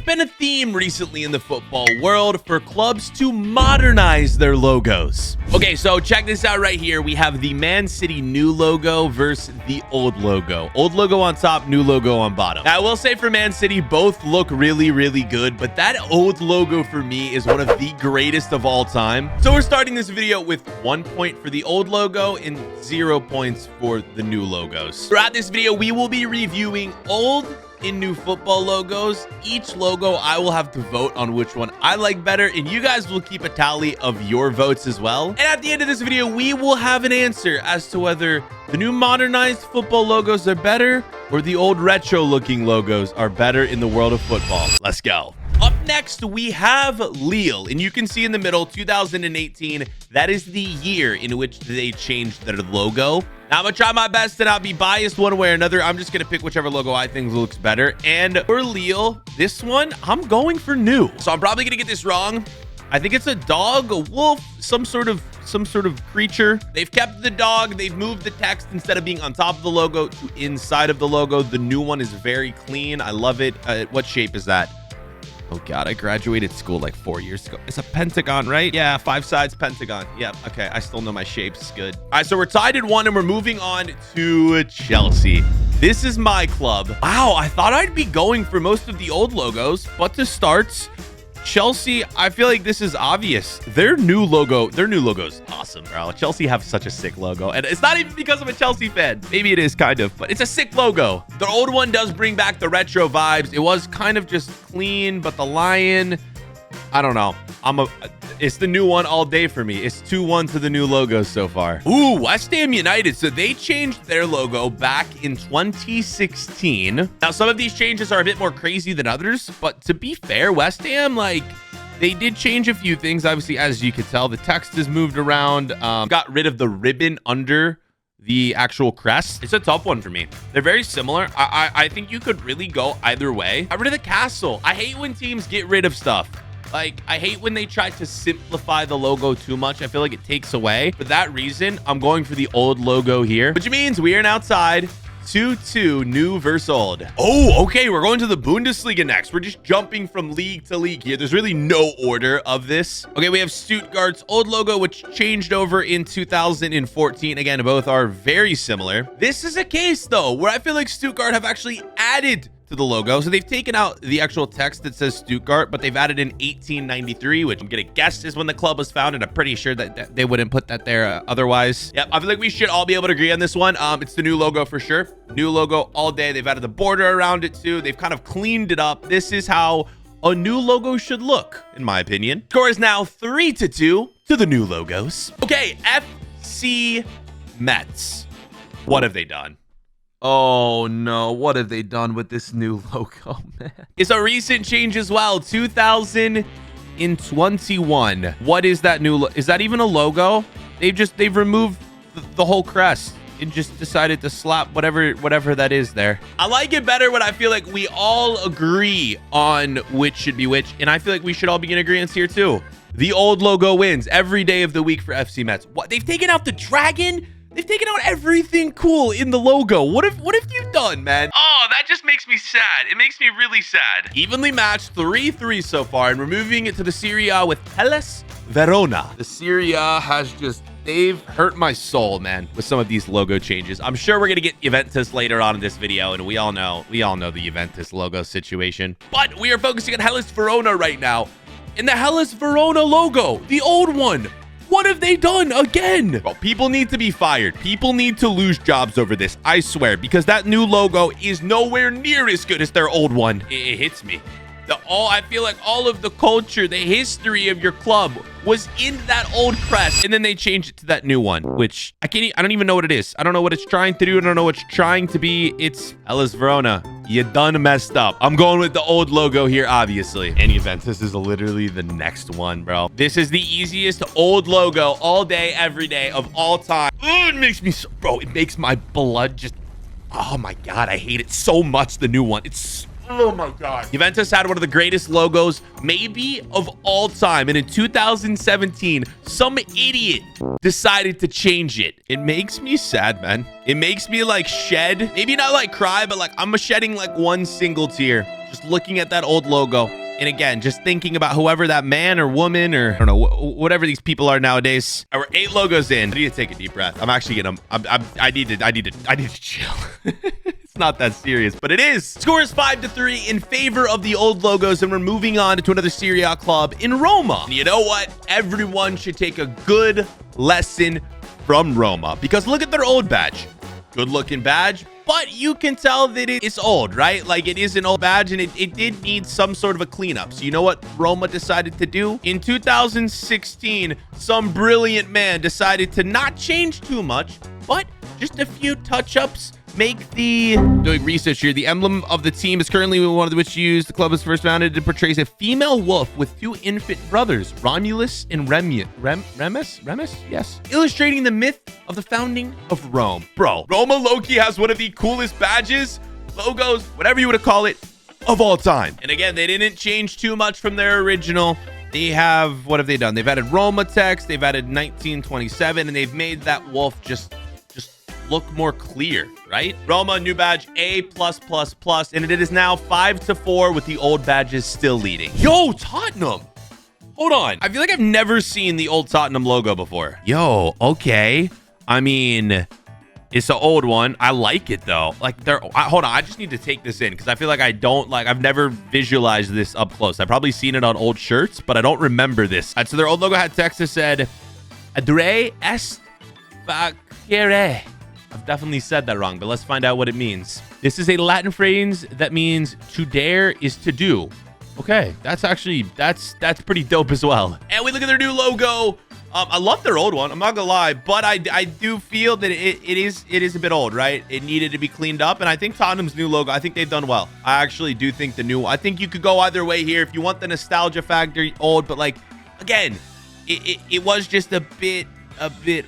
been a theme recently in the football world for clubs to modernize their logos. Okay, so check this out right here. We have the Man City new logo versus the old logo. Old logo on top, new logo on bottom. Now, I will say for Man City, both look really, really good, but that old logo for me is one of the greatest of all time. So we're starting this video with 1 point for the old logo and 0 points for the new logos. Throughout this video, we will be reviewing old and new football logos. Each logo I will have to vote on which one I like better, and you guys will keep a tally of your votes as well. And at the end of this video, we will have an answer as to whether the new modernized football logos are better or the old retro looking logos are better in the world of football. Let's go. Up next, we have Lille, and you can see in the middle, 2018. That is the year in which they changed their logo. Now, I'm going to try my best to not be biased one way or another. I'm just going to pick whichever logo I think looks better. And for Lille, this one, I'm going for new. So I'm probably going to get this wrong. I think it's a dog, a wolf, some sort of creature. They've kept the dog. They've moved the text instead of being on top of the logo to inside of the logo. The new one is very clean. I love it. What shape is that? Oh, God, I graduated school like 4 years ago. It's a pentagon, right? Yeah, 5 sides pentagon. Yep. Okay, I still know my shapes. Good. All right, so we're tied at 1, and we're moving on to Chelsea. This is my club. Wow, I thought I'd be going for most of the old logos, but to start, Chelsea, I feel like this is obvious. Their new logo is awesome, bro. Chelsea have such a sick logo, and it's not even because I'm a Chelsea fan. Maybe it is kind of, but it's a sick logo. The old one does bring back the retro vibes. It was kind of just clean, but the lion, I don't know. It's the new one all day for me. It's 2-1 to the new logo so far. Ooh, West Ham United. So they changed their logo back in 2016. Now, some of these changes are a bit more crazy than others, but to be fair, West Ham, like, they did change a few things. Obviously, as you can tell, the text has moved around, got rid of the ribbon under the actual crest. It's a tough one for me. They're very similar. I think you could really go either way. Got rid of the castle. I hate when teams get rid of stuff. Like, I hate when they try to simplify the logo too much. I feel like it takes away. For that reason, I'm going for the old logo here, which means we are now tied 2-2, new versus old. Oh, okay. We're going to the Bundesliga next. We're just jumping from league to league here. There's really no order of this. Okay, we have Stuttgart's old logo, which changed over in 2014. Again, both are very similar. This is a case, though, where I feel like Stuttgart have actually added to the logo. So they've taken out the actual text that says Stuttgart, but they've added in 1893, which I'm gonna guess is when the club was founded. I'm pretty sure that they wouldn't put that there otherwise. Yep, I feel like we should all be able to agree on this one. It's the new logo for sure. New logo all day. They've added the border around it too. They've kind of cleaned it up. This is how a new logo should look, in my opinion. Score is now 3-2 to the new logos. Okay, FC Metz. What have they done? Oh no, what have they done with this new logo, man? It's a recent change as well, 2021. What is that new is that even a logo? They've removed the whole crest and just decided to slap whatever that is there. I like it better when I feel like we all agree on which should be which, and I feel like we should all be in agreement here too. The old logo wins every day of the week for FC Metz. What, they've taken out the dragon? They've taken out everything cool in the logo. What have you done, man? Oh, that just makes me sad. It makes me really sad. Evenly matched 3-3 so far, and we're moving it to the Serie A with Hellas Verona. The Serie A has just, they've hurt my soul, man, with some of these logo changes. I'm sure we're gonna get Juventus later on in this video, and we all know the Juventus logo situation. But we are focusing on Hellas Verona right now. In the Hellas Verona logo, the old one. What have they done again? Bro, people need to be fired. People need to lose jobs over this. I swear, because that new logo is nowhere near as good as their old one. It hits me. I feel like all of the culture, the history of your club was in that old crest, and then they changed it to that new one, which I don't even know what it is. I don't know what it's trying to do. I don't know what it's trying to be. It's Hellas Verona. You done messed up. I'm going with the old logo here, obviously. And Juventus is literally the next one, bro. This is the easiest old logo all day, every day of all time. Ooh, it makes me so, bro, it makes my blood just, oh my God, I hate it so much, the new one. It's, oh my God. Juventus had one of the greatest logos maybe of all time. And in 2017, some idiot decided to change it. It makes me sad, man. It makes me like shed, maybe not like cry, but like I'm shedding like one single tear just looking at that old logo. And again, just thinking about whoever that man or woman or I don't know, whatever these people are nowadays. We're 8 logos in. I need to take a deep breath. I'm actually gonna, I need to chill. It's not that serious, but it is. Score is 5-3 in favor of the old logos, and we're moving on to another Serie A club in Roma. And you know what? Everyone should take a good lesson from Roma, because look at their old badge. Good looking badge, but you can tell that it's old, right? Like, it is an old badge, and it did need some sort of a cleanup. So you know what Roma decided to do? In 2016, some brilliant man decided to not change too much, but just a few touch-ups. Make the doing research here. The emblem of the team is currently one of which used. The club was first founded. It portrays a female wolf with 2 infant brothers, Romulus and Remus? Yes. Illustrating the myth of the founding of Rome. Bro, Roma Loki has one of the coolest badges, logos, whatever you want to call it, of all time. And again, they didn't change too much from their original. They have, what have they done? They've added Roma text, they've added 1927, and they've made that wolf just look more clear, right? Roma, new badge, A+++, and it is now 5-4 with the old badges still leading. Yo, Tottenham. Hold on. I feel like I've never seen the old Tottenham logo before. Yo, okay. I mean, it's an old one. I like it though. Like, hold on. I just need to take this in because I feel like I've never visualized this up close. I've probably seen it on old shirts, but I don't remember this. So their old logo had text that said, Adre est facere. I've definitely said that wrong, but let's find out what it means. This is a Latin phrase that means to dare is to do. Okay, that's pretty dope as well. And we look at their new logo. I love their old one. I'm not gonna lie, but I do feel that it is a bit old, right? It needed to be cleaned up, and I think Tottenham's new logo, I think they've done well. I actually do think I think you could go either way here if you want the nostalgia factor old, but like, again, it was just a bit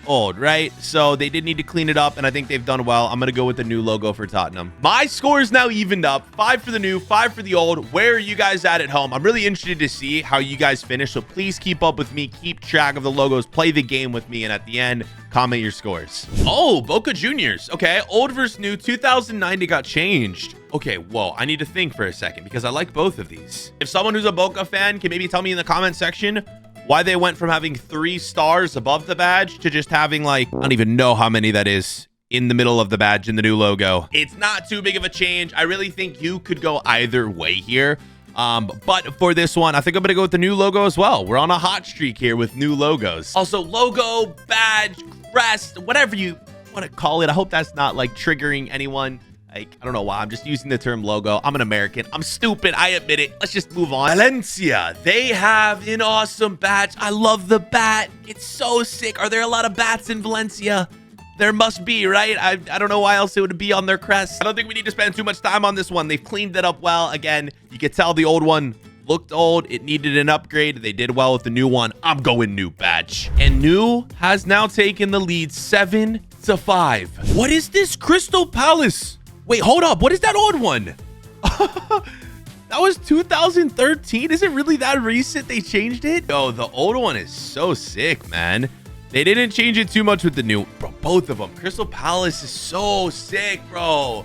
old, right? So they did need to clean it up, and I think they've done well. I'm gonna go with the new logo for Tottenham. My score is now evened up. 5 for the new, 5 for the old. Where are you guys at home? I'm really interested to see how you guys finish, so please keep up with me, keep track of the logos, play the game with me, and at the end, comment your scores. Oh, Boca Juniors. Okay, old versus new. 2009 it got changed. Okay, whoa, I need to think for a second because I like both of these. If someone who's a Boca fan can maybe tell me in the comment section why they went from having 3 stars above the badge to just having, like, I don't even know how many that is in the middle of the badge in the new logo. It's not too big of a change. I really think you could go either way here. But for this one, I think I'm gonna go with the new logo as well. We're on a hot streak here with new logos. Also, logo, badge, crest, whatever you want to call it. I hope that's not like triggering anyone. Like, I don't know why. I'm just using the term logo. I'm an American. I'm stupid. I admit it. Let's just move on. Valencia. They have an awesome badge. I love the bat. It's so sick. Are there a lot of bats in Valencia? There must be, right? I don't know why else it would be on their crest. I don't think we need to spend too much time on this one. They've cleaned it up well. Again, you could tell the old one looked old. It needed an upgrade. They did well with the new one. I'm going new badge. And new has now taken the lead 7-5. What is this? Crystal Palace. Wait, hold up. What is that old one? That was 2013. Is it really that recent they changed it? Yo, the old one is so sick, man. They didn't change it too much with the new. Bro, both of them. Crystal Palace is so sick, bro.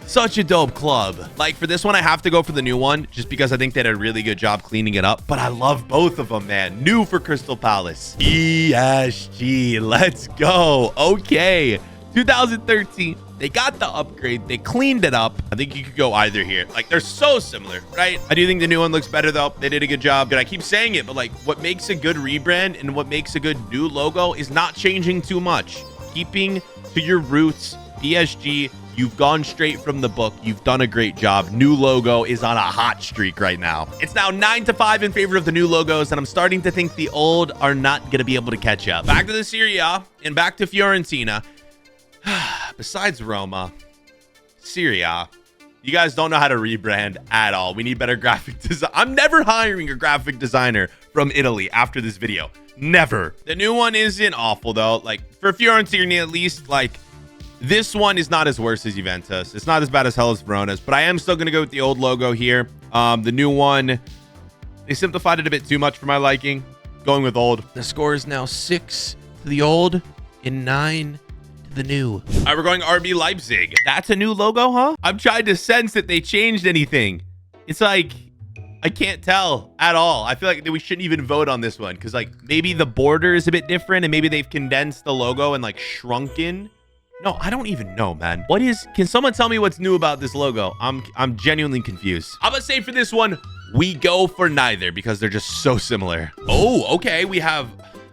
Such a dope club. Like, for this one, I have to go for the new one just because I think they did a really good job cleaning it up. But I love both of them, man. New for Crystal Palace. ESG. Let's go. Okay. 2013. They got the upgrade. They cleaned it up. I think you could go either here. Like, they're so similar, right? I do think the new one looks better, though. They did a good job. And I keep saying it, but, like, what makes a good rebrand and what makes a good new logo is not changing too much. Keeping to your roots. PSG, you've gone straight from the book. You've done a great job. New logo is on a hot streak right now. It's now 9-5 in favor of the new logos, and I'm starting to think the old are not going to be able to catch up. Back to the Serie A and back to Fiorentina. Besides Roma, Serie A, you guys don't know how to rebrand at all. We need better graphic design. I'm never hiring a graphic designer from Italy after this video. Never. The new one isn't awful, though. Like, for Fiorentina, at least, like, this one is not as worse as Juventus. It's not as bad as Hellas Verona's, but I am still going to go with the old logo here. The new one, they simplified it a bit too much for my liking. Going with old. The score is now 6 to the old and 9 the new. All right, we're going RB Leipzig. That's a new logo, huh? I'm trying to sense that they changed anything. It's like, I can't tell at all. I feel like we shouldn't even vote on this one because like maybe the border is a bit different and maybe they've condensed the logo and like shrunken. No, I don't even know, man. Can someone tell me what's new about this logo? I'm genuinely confused. I'm gonna say for this one, we go for neither because they're just so similar. Oh, okay. We have,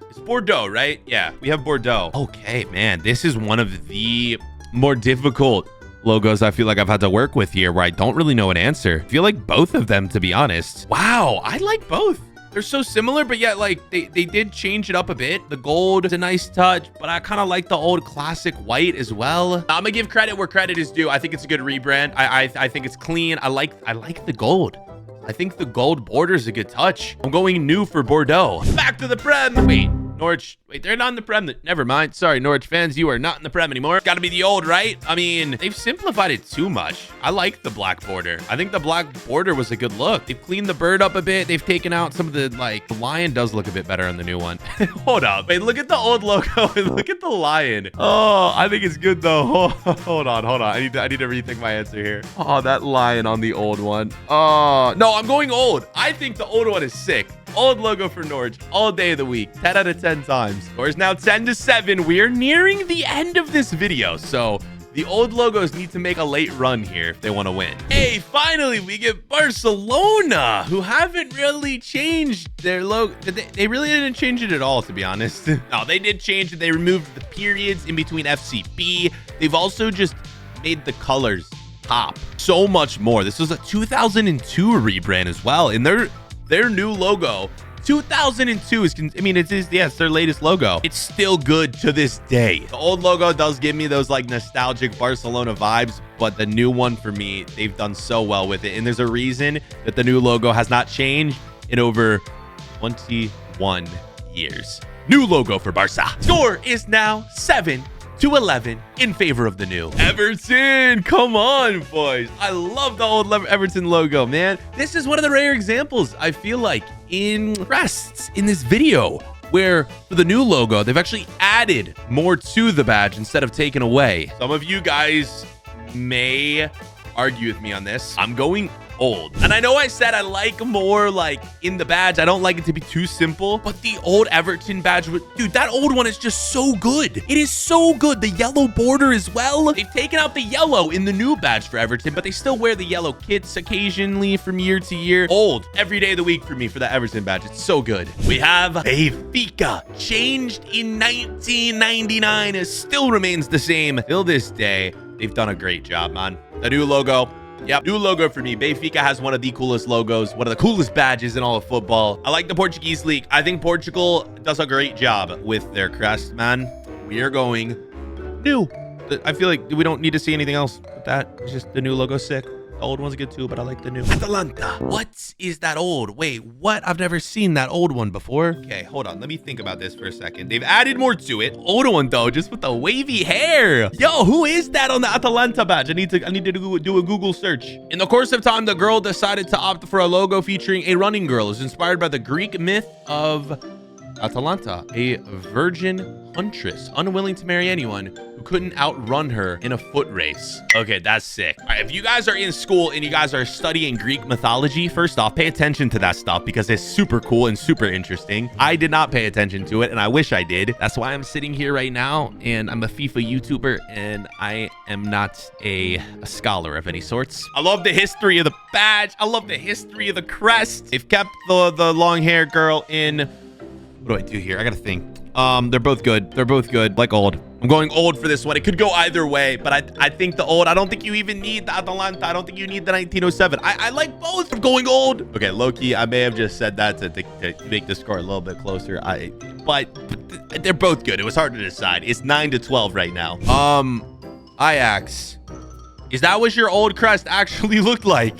it's Bordeaux, right? Yeah, we have Bordeaux. Okay, man, this is one of the more difficult logos I feel like I've had to work with here where I don't really know an answer. I feel like both of them, to be honest. Wow, I like both. They're so similar, but yet like they did change it up a bit. The gold is a nice touch, but I kind of like the old classic white as well. I'm gonna give credit where credit is due. I think it's a good rebrand. I think it's clean. I like the gold. I think the gold border is a good touch. I'm going new for Bordeaux. Back to the Prem. Wait, Norwich. Wait, they're not in the Prem. Never mind. Sorry, Norwich fans. You are not in the Prem anymore. Got to be the old, right? I mean, they've simplified it too much. I like the black border. I think the black border was a good look. They've cleaned the bird up a bit. They've taken out some of the, like, the lion does look a bit better on the new one. Hold up. Wait, look at the old logo and look at the lion. Oh, I think it's good, though. Hold on. I need to rethink my answer here. Oh, that lion on the old one. Oh, no, I'm going old. I think the old one is sick. Old logo for Norwich all day of the week. 10 out of 10 times. Scores now 10-7. We're nearing the end of this video, so the old logos need to make a late run here if they want to win. Hey, finally, we get Barcelona, who haven't really changed their logo. They really didn't change it at all, to be honest. No, they did change it. They removed the periods in between FCB. They've also just made the colors pop so much more. This was a 2002 rebrand as well, and their new logo, 2002 is, I mean, it's their latest logo. It's still good to this day. The old logo does give me those like nostalgic Barcelona vibes, but the new one for me, they've done so well with it. And there's a reason that the new logo has not changed in over 21 years. New logo for Barca. Score is now 7-11 in favor of the new. Everton, come on, boys. I love the old Everton logo, man. This is one of the rare examples, I feel like, in crests in this video, where for the new logo, they've actually added more to the badge instead of taken away. Some of you guys may argue with me on this. I'm going old. And I know I said I like more like in the badge. I don't like it to be too simple, but the old Everton badge, dude, that old one is just so good. It is so good. The yellow border as well. They've taken out the yellow in the new badge for Everton, but they still wear the yellow kits occasionally from year to year. Old every day of the week for me for the Everton badge. It's so good. We have Benfica, changed in 1999. It still remains the same till this day. They've done a great job, man. The new logo. Yep, new logo for me. Benfica has one of the coolest logos, one of the coolest badges in all of football. I like the Portuguese league. I think Portugal does a great job with their crest, man. We are going new. I feel like we don't need to see anything else with that. It's just the new logo's sick. The old one's good too, but I like the new. Atalanta. What is that old? Wait, what? I've never seen that old one before. Okay, hold on. Let me think about this for a second. They've added more to it. Old one though, just with the wavy hair. Yo, who is that on the Atalanta badge? I need to do a Google search. In the course of time, the girl decided to opt for a logo featuring a running girl. It's inspired by the Greek myth of Atalanta, a virgin huntress, unwilling to marry anyone who couldn't outrun her in a foot race. Okay, that's sick. All right, if you guys are in school and you guys are studying Greek mythology, first off, pay attention to that stuff because it's super cool and super interesting. I did not pay attention to it, and I wish I did. That's why I'm sitting here right now, and I'm a FIFA YouTuber, and I am not a scholar of any sorts. I love the history of the badge. I love the history of the crest. They've kept the long hair girl in. What do I do here? I gotta think. They're both good. They're both good. Like old. I'm going old for this one. It could go either way, but I think the old. I don't think you even need the Atalanta. I don't think you need the 1907. I like both. I'm going old. Okay, low-key, I may have just said that to make the score a little bit closer. But they're both good. It was hard to decide. It's 9-12 right now. Ajax. Is that what your old crest actually looked like?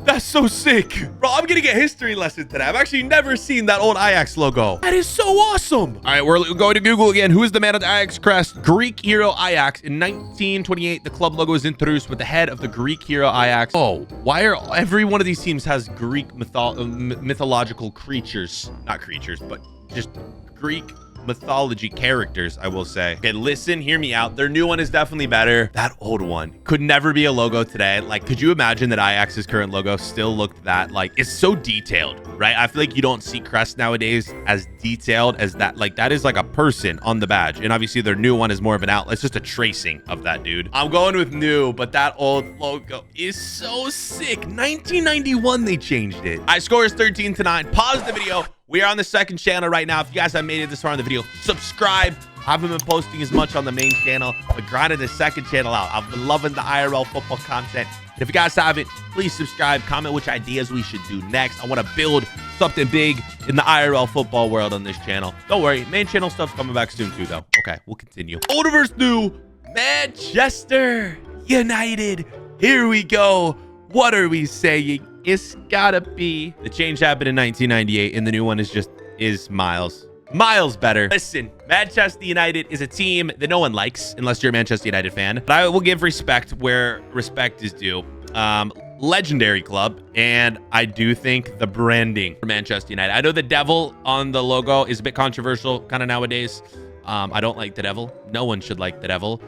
That's so sick. Bro, I'm gonna get a history lesson today. I've actually never seen that old Ajax logo. That is so awesome. All right, we're going to Google again. Who is the man of the Ajax crest? Greek hero Ajax. In 1928, the club logo was introduced with the head of the Greek hero Ajax. Oh, why are every one of these teams has Greek mythological creatures? Not creatures, but just Greek mythology characters, I will say. Okay, listen, hear me out. Their new one is definitely better. That old one could never be a logo today. Like, could you imagine that Ajax's current logo still looked that, like, it's so detailed, right? I feel like you don't see Crest nowadays as detailed as that. Like, that is like a person on the badge. And obviously their new one is more of an outlet. It's just a tracing of that, dude. I'm going with new, but that old logo is so sick. 1991, they changed it. Score is 13-9. Pause the video. We are on the second channel right now. If you guys have made it this far in the video, subscribe. I haven't been posting as much on the main channel, but grinding the second channel out. I've been loving the IRL football content. And if you guys haven't, please subscribe. Comment which ideas we should do next. I want to build something big in the IRL football world on this channel. Don't worry, main channel stuff's coming back soon too, though. Okay, we'll continue. Old versus new, Manchester United. Here we go. What are we saying? It's gotta be. The change happened in 1998, and the new one is miles better. Listen, Manchester United is a team that no one likes unless you're a Manchester United fan. But I will give respect where respect is due. Legendary club, and I do think the branding for Manchester United. I know the devil on the logo is a bit controversial kind of nowadays. I don't like the devil. No one should like the devil,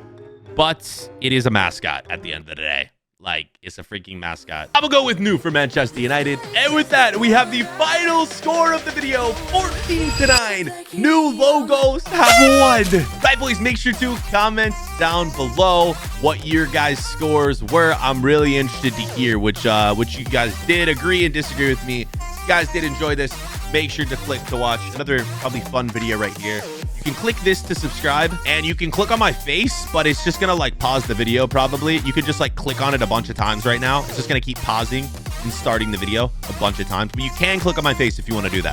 but it is a mascot at the end of the day. Like, it's a freaking mascot. I'm gonna go with new for Manchester United. And with that, we have the final score of the video, 14-9. New logos have won. Right, boys, make sure to comment down below what your guys' scores were. I'm really interested to hear which you guys did agree and disagree with me. If you guys did enjoy this, make sure to click to watch another probably fun video right here. You can click this to subscribe, and you can click on my face, but it's just gonna like pause the video probably. You could just like click on it a bunch of times right now. It's just gonna keep pausing and starting the video a bunch of times, but you can click on my face if you want to do that.